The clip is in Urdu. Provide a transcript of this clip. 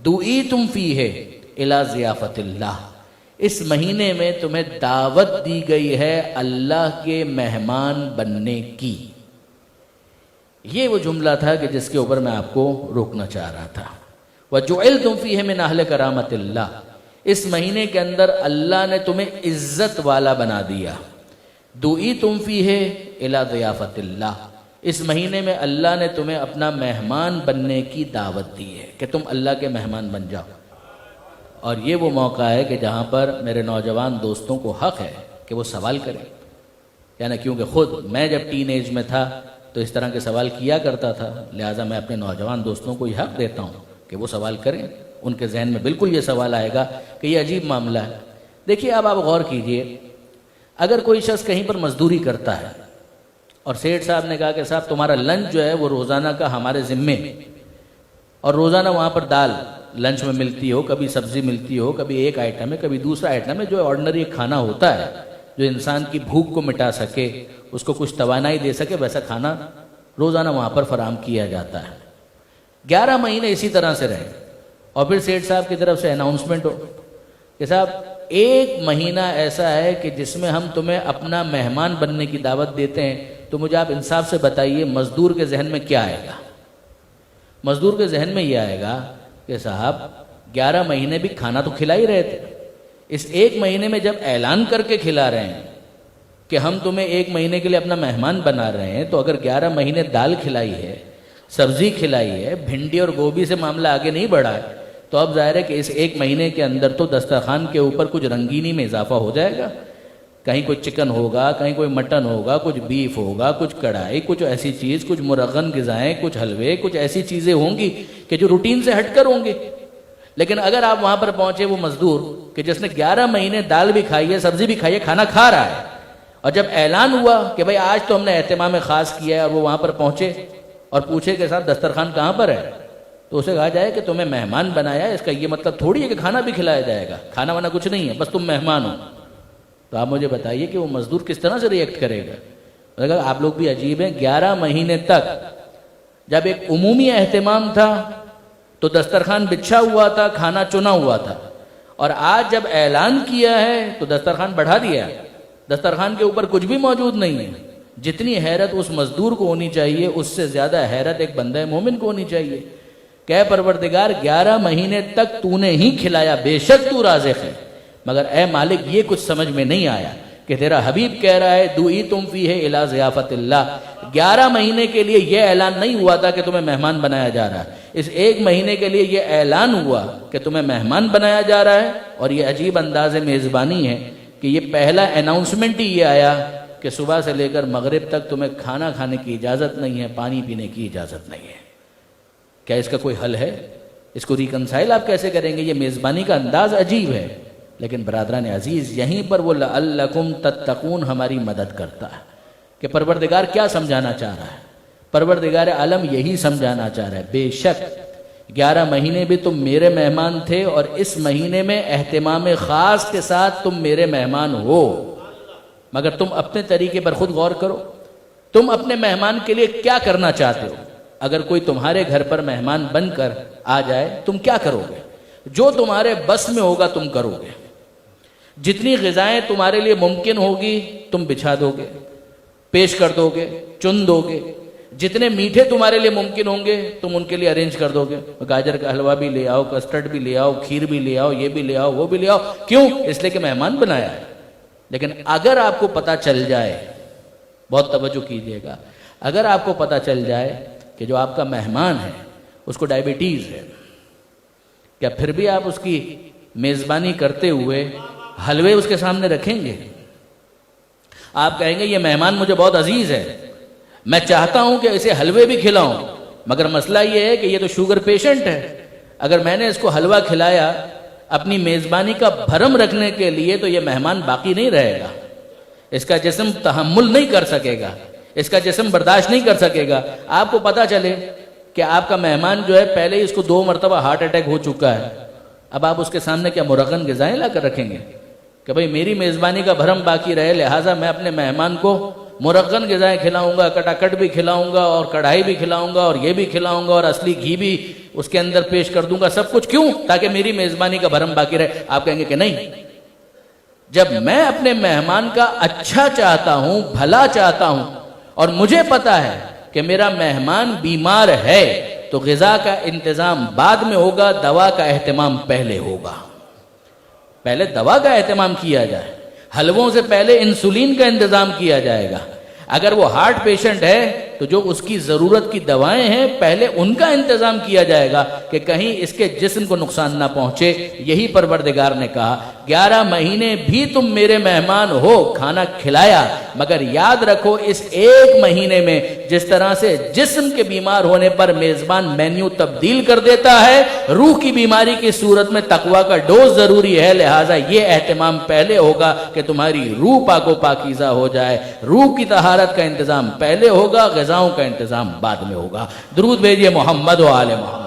دعیتم فیہ الی ضیافت اللہ، اس مہینے میں تمہیں دعوت دی گئی ہے اللہ کے مہمان بننے کی۔ یہ وہ جملہ تھا کہ جس کے اوپر میں آپ کو روکنا چاہ رہا تھا۔ وَجُعِلْتُمْ فِيهِ مِنْ أَهْلِ كَرَامَةِ اللَّهِ، اس مہینے کے اندر اللہ نے تمہیں عزت والا بنا دیا۔ دُعِیتُمْ فِيهِ إِلَى ضِیَافَةِ اللَّهِ، اس مہینے میں اللہ نے تمہیں اپنا مہمان بننے کی دعوت دی ہے کہ تم اللہ کے مہمان بن جاؤ۔ اور یہ وہ موقع ہے کہ جہاں پر میرے نوجوان دوستوں کو حق ہے کہ وہ سوال کریں، یعنی کیونکہ خود میں جب ٹین ایج میں تھا تو اس طرح کے سوال کیا کرتا تھا، لہٰذا میں اپنے نوجوان دوستوں کو یہ حق دیتا ہوں کہ وہ سوال کریں۔ ان کے ذہن میں بالکل یہ سوال آئے گا کہ یہ عجیب معاملہ ہے۔ دیکھیے اب آپ غور کیجئے، اگر کوئی شخص کہیں پر مزدوری کرتا ہے اور سیٹھ صاحب نے کہا کہ صاحب تمہارا لنچ جو ہے وہ روزانہ کا ہمارے ذمے، اور روزانہ وہاں پر دال لنچ میں ملتی ہو، کبھی سبزی ملتی ہو، کبھی ایک آئٹم ہے کبھی دوسرا آئٹم ہے، جو آرڈنری کھانا ہوتا ہے جو انسان کی بھوک کو مٹا سکے، اس کو کچھ توانائی دے سکے، ویسا کھانا روزانہ وہاں پر فراہم کیا جاتا ہے۔ 11 مہینے اسی طرح سے رہے، اور پھر سیٹھ صاحب کی طرف سے اناؤنسمنٹ ہو کہ صاحب 1 مہینہ ایسا ہے کہ جس میں ہم تمہیں اپنا مہمان بننے کی دعوت دیتے ہیں، تو مجھے آپ انصاف سے بتائیے مزدور کے ذہن میں کیا آئے گا؟ مزدور کے ذہن میں یہ آئے گا کہ صاحب 11 مہینے بھی کھانا تو کھلا ہی رہے تھے، اس 1 مہینے میں جب اعلان کر کے کھلا رہے ہیں کہ ہم تمہیں 1 مہینے کے لیے اپنا مہمان بنا رہے ہیں، تو اگر 11 مہینے دال کھلائی ہے، سبزی کھلائی ہے، بھنڈی اور گوبھی سے معاملہ آگے نہیں بڑھا ہے، تو اب ظاہر ہے کہ اس 1 مہینے کے اندر تو دسترخوان کے اوپر کچھ رنگینی میں اضافہ ہو جائے گا، کہیں کوئی چکن ہوگا، کہیں کوئی مٹن ہوگا، کچھ بیف ہوگا، کچھ کڑھائی، کچھ ایسی چیز، کچھ مرغن غذائیں، کچھ حلوے، کچھ ایسی چیزیں ہوں گی کہ جو روٹین سے ہٹ کر ہوں گی۔ لیکن اگر آپ وہاں پر پہنچے وہ مزدور کہ جس نے 11 مہینے دال بھی کھائی ہے، سبزی بھی کھائی ہے، کھانا کھا رہا ہے، اور جب اعلان ہوا کہ بھئی آج تو ہم نے اہتمام خاص کیا ہے، اور وہ وہاں پر پہنچے اور پوچھے کہ صاحب دسترخوان کہاں پر ہے، تو اسے کہا جائے کہ تمہیں مہمان بنایا ہے، اس کا یہ مطلب تھوڑی ہے کہ کھانا بھی کھلایا جائے گا، کھانا وانا کچھ نہیں ہے، بس تم مہمان ہو۔ تو آپ مجھے بتائیے کہ وہ مزدور کس طرح سے ریئیکٹ کرے گا؟ آپ لوگ بھی عجیب ہیں، 11 مہینے تک جب ایک عمومی اہتمام تھا تو دسترخوان بچھا ہوا تھا، کھانا چنا ہوا تھا، اور آج جب اعلان کیا ہے تو دسترخوان بڑھا دیا، دسترخوان کے اوپر کچھ بھی موجود نہیں ہے۔ جتنی حیرت اس مزدور کو ہونی چاہیے اس سے زیادہ حیرت ایک بندہ مومن کو ہونی چاہیے کہ اے پروردگار 11 مہینے تک تو نے ہی کھلایا، بے شک تو رازق ہے، مگر اے مالک یہ کچھ سمجھ میں نہیں آیا کہ تیرا حبیب کہہ رہا ہے دعیتم فیہ الی ضیافت اللہ، 11 مہینے کے لیے یہ اعلان نہیں ہوا تھا کہ تمہیں مہمان بنایا جا رہا ہے، اس 1 مہینے کے لیے یہ اعلان ہوا کہ تمہیں مہمان بنایا جا رہا ہے۔ اور یہ عجیب انداز میزبانی ہے کہ یہ پہلا اناؤنسمنٹ ہی یہ آیا کہ صبح سے لے کر مغرب تک تمہیں کھانا کھانے کی اجازت نہیں ہے، پانی پینے کی اجازت نہیں ہے۔ کیا اس کا کوئی حل ہے؟ اس کو ریکنسائل آپ کیسے کریں گے؟ یہ میزبانی کا انداز عجیب ہے۔ لیکن برادران عزیز، یہیں پر وہ لعلکم تتقون ہماری مدد کرتا ہے کہ پروردگار کیا سمجھانا چاہ رہا ہے۔ پروردگار عالم یہی سمجھانا چاہ رہا ہے، بے شک 11 مہینے بھی تم میرے مہمان تھے، اور اس مہینے میں اہتمام خاص کے ساتھ تم میرے مہمان ہو، مگر تم اپنے طریقے پر خود غور کرو، تم اپنے مہمان کے لیے کیا کرنا چاہتے ہو؟ اگر کوئی تمہارے گھر پر مہمان بن کر آ جائے تم کیا کرو گے؟ جو تمہارے بس میں ہوگا تم کرو گے، جتنی غذائیں تمہارے لیے ممکن ہوگی تم بچھا دو گے، پیش کر دو گے، چن دو گے، جتنے میٹھے تمہارے لیے ممکن ہوں گے تم ان کے لیے ارینج کر دو گے، گاجر کا حلوہ بھی لے آؤ، کسٹرڈ بھی لے آؤ، کھیر بھی لے آؤ، یہ بھی لے آؤ، وہ بھی لے آؤ۔ کیوں؟ اس لیے کہ مہمان بنایا ہے۔ لیکن اگر آپ کو پتہ چل جائے، بہت توجہ کیجئے گا، اگر آپ کو پتہ چل جائے کہ جو آپ کا مہمان ہے اس کو ڈائبٹیز ہے، کیا پھر بھی آپ اس کی میزبانی کرتے ہوئے حلوے اس کے سامنے رکھیں گے؟ آپ کہیں گے یہ مہمان مجھے بہت عزیز ہے، میں چاہتا ہوں کہ اسے حلوے بھی کھلاؤں، مگر مسئلہ یہ ہے کہ یہ تو شوگر پیشنٹ ہے، اگر میں نے اس کو حلوہ کھلایا اپنی میزبانی کا بھرم رکھنے کے لیے تو یہ مہمان باقی نہیں رہے گا، اس کا جسم تحمل نہیں کر سکے گا، اس کا جسم برداشت نہیں کر سکے گا۔ آپ کو پتا چلے کہ آپ کا مہمان جو ہے پہلے ہی اس کو 2 مرتبہ ہارٹ اٹیک ہو چکا ہے، اب آپ اس کے سامنے کیا مرغن غذائیں لا کر رکھیں گے کہ بھئی میری میزبانی کا بھرم باقی رہے، لہٰذا میں اپنے مہمان کو مرغن غذائیں کھلاؤں گا، کٹا کٹ بھی کھلاؤں گا، اور کڑھائی بھی کھلاؤں گا، اور یہ بھی کھلاؤں گا، اور اصلی گھی بھی اس کے اندر پیش کر دوں گا سب کچھ، کیوں؟ تاکہ میری میزبانی کا بھرم باقی رہے۔ آپ کہیں گے کہ نہیں، جب میں اپنے مہمان کا اچھا چاہتا ہوں، بھلا چاہتا ہوں، اور مجھے پتا ہے کہ میرا مہمان بیمار ہے، تو غذا کا انتظام بعد میں ہوگا، دوا کا اہتمام پہلے ہوگا۔ پہلے دوا کا اہتمام کیا جائے، حلووں سے پہلے انسولین کا انتظام کیا جائے گا۔ اگر وہ ہارٹ پیشنٹ ہے تو جو اس کی ضرورت کی دوائیں ہیں پہلے ان کا انتظام کیا جائے گا کہ کہیں اس کے جسم کو نقصان نہ پہنچے۔ یہی پروردگار نے کہا 11 مہینے بھی تم میرے مہمان ہو، کھانا کھلایا، مگر یاد رکھو اس ایک مہینے میں جس طرح سے جسم کے بیمار ہونے پر میزبان مینیو تبدیل کر دیتا ہے، روح کی بیماری کی صورت میں تقویٰ کا ڈوز ضروری ہے، لہٰذا یہ اہتمام پہلے ہوگا کہ تمہاری روح پاک و پاکیزہ ہو جائے۔ روح کی طہارت کا انتظام پہلے ہوگا، غذاؤں کا انتظام بعد میں ہوگا۔ درود بھیجئے محمد و آل محمد۔